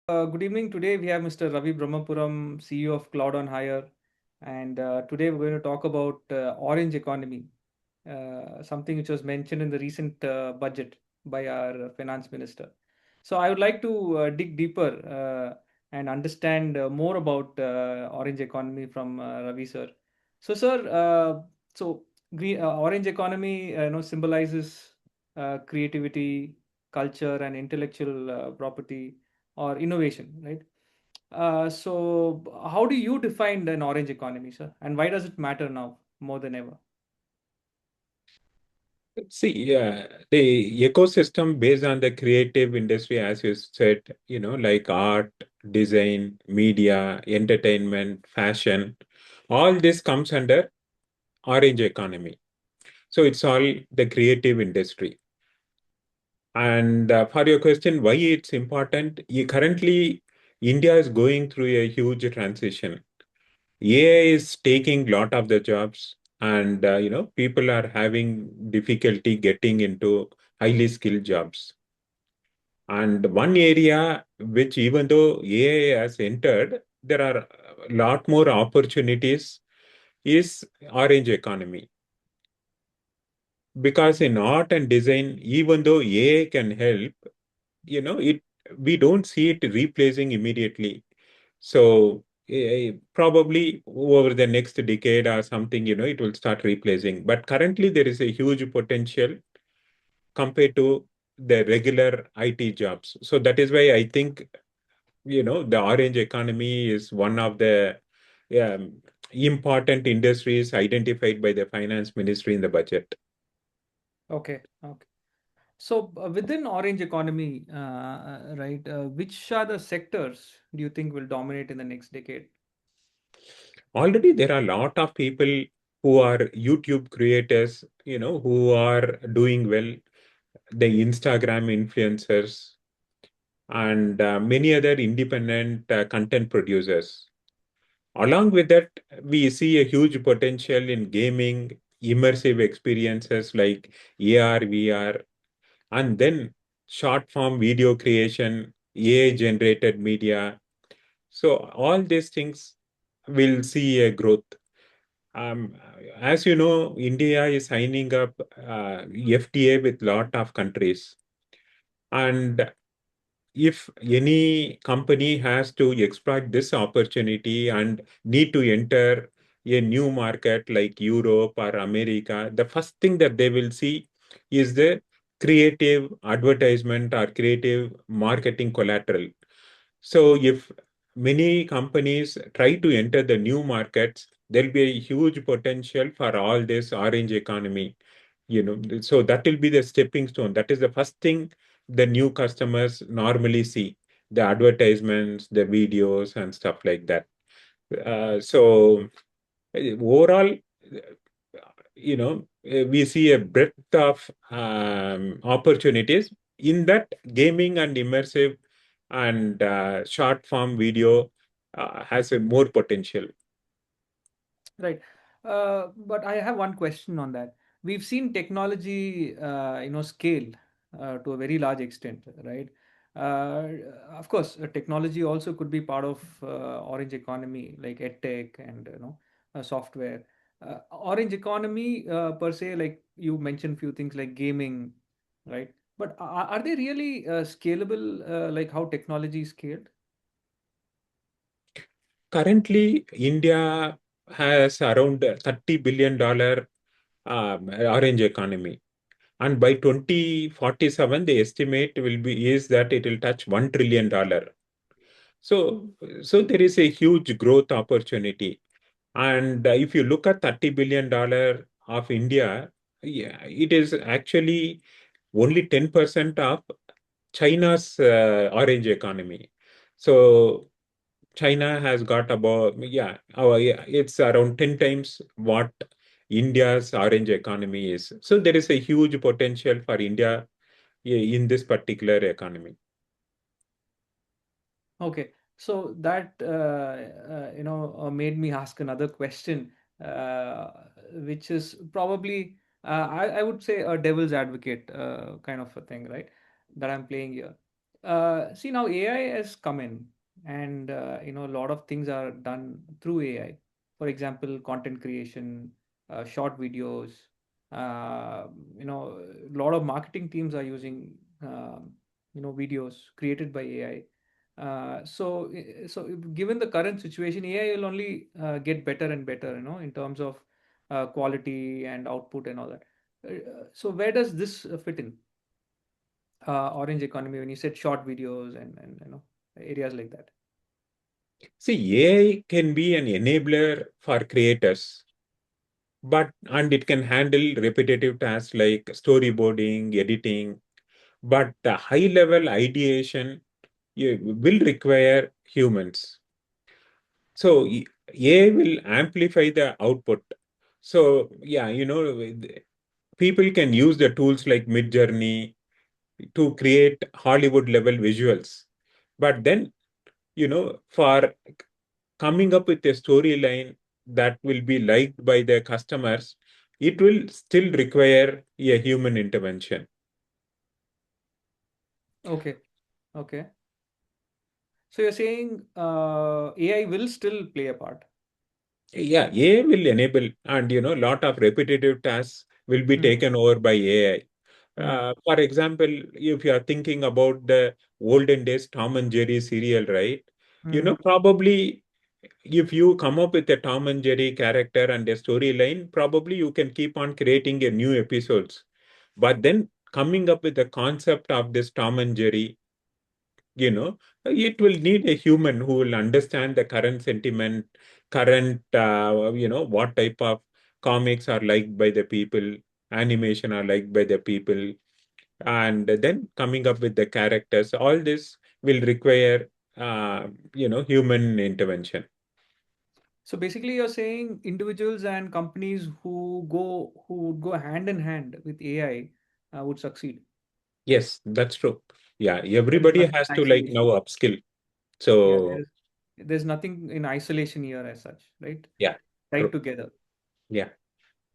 Good evening. Today we have Mr. Ravi Brahmapuram, CEO of CloudOnHire, and today we're going to talk about orange economy, something which was mentioned in the recent budget by our finance minister. So I would like to dig deeper and understand more about orange economy from Ravi sir. So sir, so green orange economy, symbolizes creativity, culture, and intellectual property or innovation, right? So, how do you define an orange economy, sir? And why does it matter now more than ever? See, the ecosystem based on the creative industry, as you said, like art, design, media, entertainment, fashion, all this comes under orange economy. So it's all the creative industry. And for your question, why it's important? Currently, India is going through a huge transition. AI is taking lot of the jobs, and people are having difficulty getting into highly skilled jobs. And one area which, even though AI has entered, there are a lot more opportunities is orange economy. Because in art and design, even though AI can help, it we don't see it replacing immediately. So probably over the next decade or something, it will start replacing. But currently, there is a huge potential compared to the regular IT jobs. So that is why I think, the orange economy is one of the um, important industries identified by the finance ministry in the budget. Okay, okay. So, within orange economy, right, which are the sectors do you think will dominate in the next decade? Already, there are a lot of people who are YouTube creators, who are doing well, the Instagram influencers, and many other independent content producers. Along with that, we see a huge potential in gaming, immersive experiences like AR, VR, and then short form video creation, AI generated media. So, all these things will see a growth. Um, as you know, India is signing up FTA with lot of countries. And if any company has to exploit this opportunity and need to enter a new market like Europe or America, the first thing that they will see is the creative advertisement or creative marketing collateral. So if many companies try to enter the new markets, there'll be a huge potential for all this orange economy. So that will be the stepping stone. That is the first thing the new customers normally see, the advertisements, the videos, and stuff like that. So overall, we see a breadth of opportunities in that gaming and immersive and short form video has a more potential. Right. But I have one question on that. We've seen technology, scale to a very large extent, right? Uh, of course, technology also could be part of orange economy, like edtech and software. Orange economy per se, like you mentioned, few things like gaming, right? But are they really scalable, like how technology is scaled? Currently, India has around $30 billion orange economy. And by 2047, the estimate will be is that it will touch $1 trillion. So there is a huge growth opportunity. And if you look at $30 billion of India, yeah, it is actually only 10% of China's orange economy. So China has got about, yeah, it's around 10 times what India's orange economy is. So there is a huge potential for India in this particular economy. Okay, so that made me ask another question, which is probably I would say a devil's advocate kind of a thing, right? That I'm playing here. See, now AI has come in, and a lot of things are done through AI. For example, content creation, short videos. Uh, a lot of marketing teams are using videos created by AI. So given the current situation, AI will only get better and better, in terms of quality and output and all that. So where does this fit in? Orange economy, when you said short videos and areas like that? See, AI can be an enabler for creators, and it can handle repetitive tasks like storyboarding, editing, but the high level ideation will require humans. So AI will amplify the output. So yeah, people can use the tools like Midjourney to create Hollywood level visuals. But then, for coming up with a storyline that will be liked by the customers, it will still require a human intervention. Okay, okay. So you're saying AI will still play a part. Yeah, AI will enable, and lot of repetitive tasks will be Hmm. taken over by AI. Hmm. For example, if you are thinking about the olden days Tom and Jerry serial, right? Hmm. Probably if you come up with a Tom and Jerry character and a storyline, probably you can keep on creating a new episodes. But then coming up with the concept of this Tom and Jerry, it will need a human who will understand the current sentiment, current, what type of comics are liked by the people, animation are liked by the people, and then coming up with the characters. All this will require, human intervention. So basically, you're saying individuals and companies who would go hand in hand with AI would succeed. Yes, that's true. Yeah, There is everybody nothing has in to like now isolation. upskill. Yeah, So there's nothing in isolation here as such, right? yeah, Right true. together. Yeah.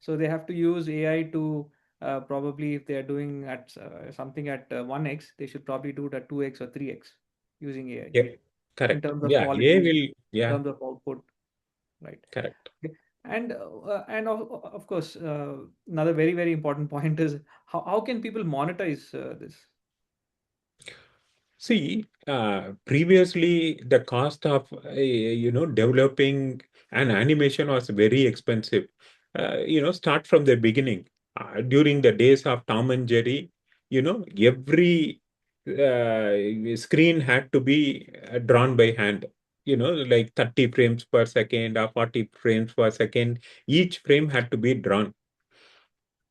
So they have to use AI to probably, if they are doing at something at 1x, they should probably do it at 2x or 3x using AI Yep. in Correct. terms of Yeah, AI quality, will. in Yeah, terms of output, right? correct. Okay. And of course, another very, very important point is how can people monetize this? See, previously the cost of developing an animation was very expensive. Start from the beginning. During the days of Tom and Jerry, every screen had to be drawn by hand. Like 30 frames per second or 40 frames per second. Each frame had to be drawn.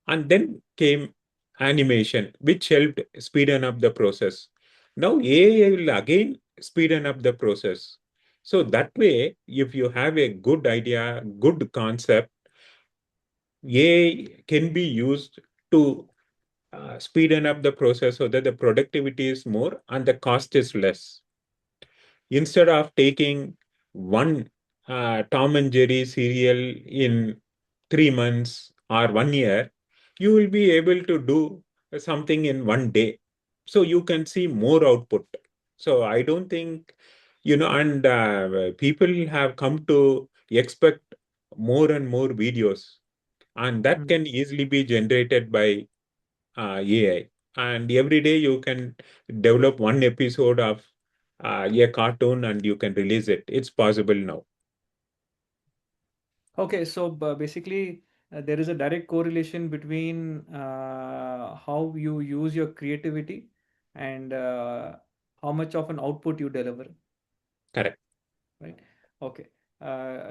And then came animation, which helped speeden up the process. Now AI will again speeden up the process. So that way, if you have a good idea, good concept, AI can be used to speeden up the process so that the productivity is more and the cost is less. Instead of taking one Tom and Jerry serial in 3 months or 1 year, you will be able to do something in 1 day. So you can see more output. So I don't think, and people have come to expect more and more videos, and that Mm. can easily be generated by AI. And every day you can develop one episode of a cartoon and you can release it. It's possible now. Okay, so basically, there is a direct correlation between how you use your creativity and how much of an output you deliver, Correct. right? Okay,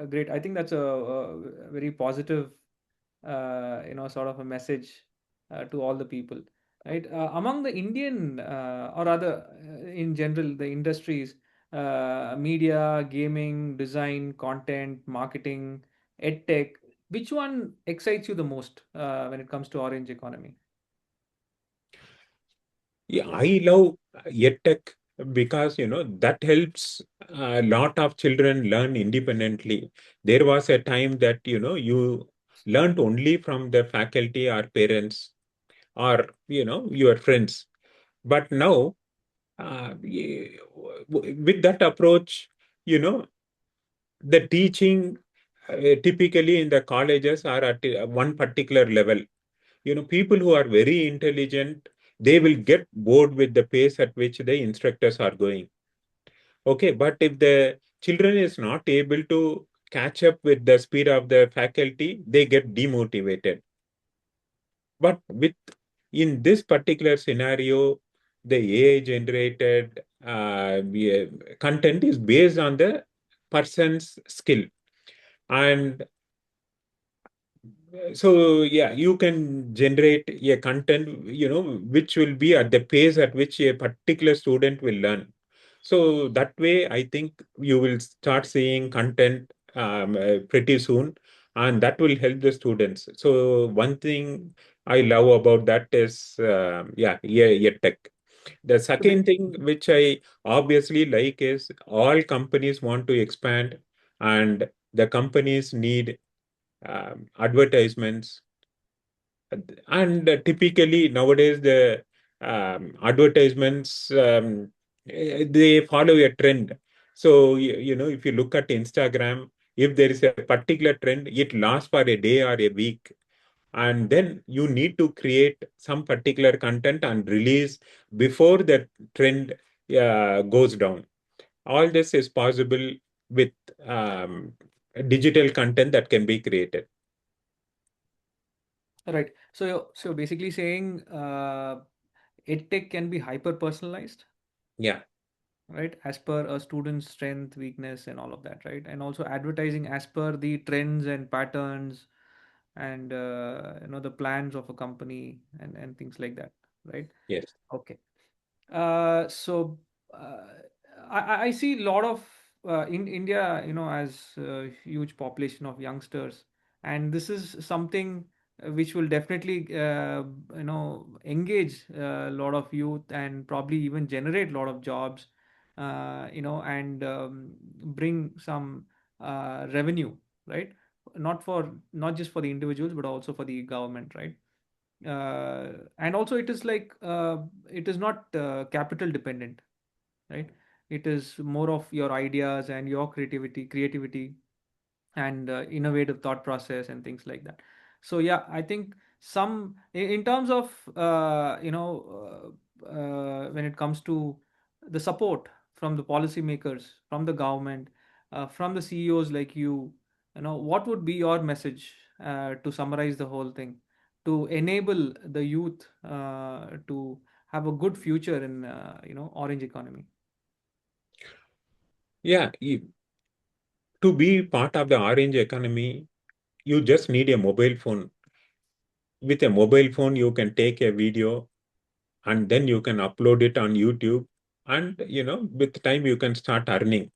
great. I think that's a very positive, sort of a message to all the people, right? Among the Indian or other, in general, the industries, media, gaming, design, content, marketing, ed tech, which one excites you the most when it comes to orange economy? Yeah, I love EdTech because that helps a lot of children learn independently. There was a time that you learned only from the faculty or parents or your friends. But now With that approach, you know, the teaching typically in the colleges are at one particular level. People who are very intelligent, they will get bored with the pace at which the instructors are going. Okay, but if the children is not able to catch up with the speed of the faculty, they get demotivated. But in this particular scenario, the AI generated content is based on the person's skill. And so, yeah, you can generate a content, which will be at the pace at which a particular student will learn. So that way, I think you will start seeing content pretty soon, and that will help the students. So one thing I love about that is, yeah, tech. The So ba- second thing which I obviously like is all companies want to expand, and the companies need advertisements. And typically nowadays the advertisements, they follow a trend. So if you look at Instagram, if there is a particular trend, it lasts for a day or a week, and then you need to create some particular content and release before the trend goes down. All this is possible with um, digital content that can be created. right. So basically saying EdTech can be hyper personalized, Yeah. right? As per a student's strength, weakness, and all of that, right? And also advertising as per the trends and patterns and the plans of a company and things like that, right? Yes. Okay. So uh, I see a lot of in India, as a huge population of youngsters, and this is something which will definitely, engage a lot of youth and probably even generate a lot of jobs, and bring some revenue, right? Not just for the individuals, but also for the government, right? And also it is like it is not capital dependent, right? It is more of your ideas and your creativity and innovative thought process and things like that. So yeah, I think in terms of when it comes to the support from the policymakers, from the government, from the CEOs like what would be your message to summarize the whole thing, to enable the youth to have a good future in orange economy? Yeah, to be part of the orange economy, you just need a mobile phone. With a mobile phone, you can take a video and then you can upload it on YouTube. And, with time, you can start earning.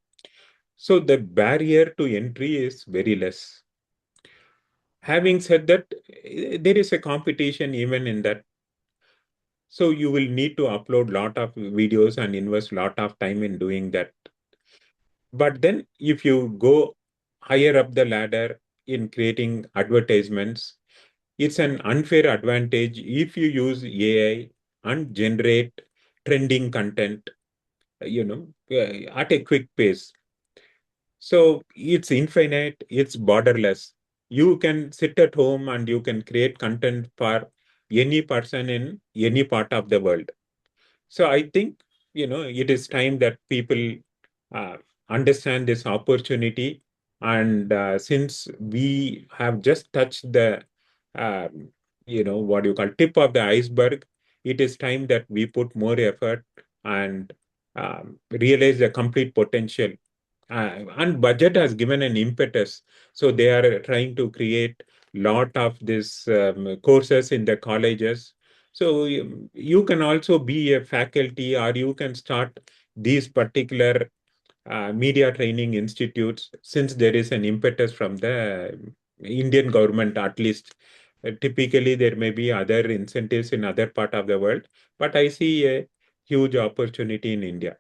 So the barrier to entry is very less. Having said that, there is a competition even in that. So you will need to upload lot of videos and invest lot of time in doing that. But then if you go higher up the ladder in creating advertisements, it's an unfair advantage if you use AI and generate trending content, at a quick pace. So it's infinite, it's borderless. You can sit at home and you can create content for any person in any part of the world. So I think, it is time that people uh, understand this opportunity. And since we have just touched the, what you call tip of the iceberg, it is time that we put more effort and realize the complete potential. And budget has given an impetus. So they are trying to create lot of this courses in the colleges. So you can also be a faculty, or you can start these particular media training institutes, since there is an impetus from the Indian government at least. Typically, there may be other incentives in other part of the world, but I see a huge opportunity in India.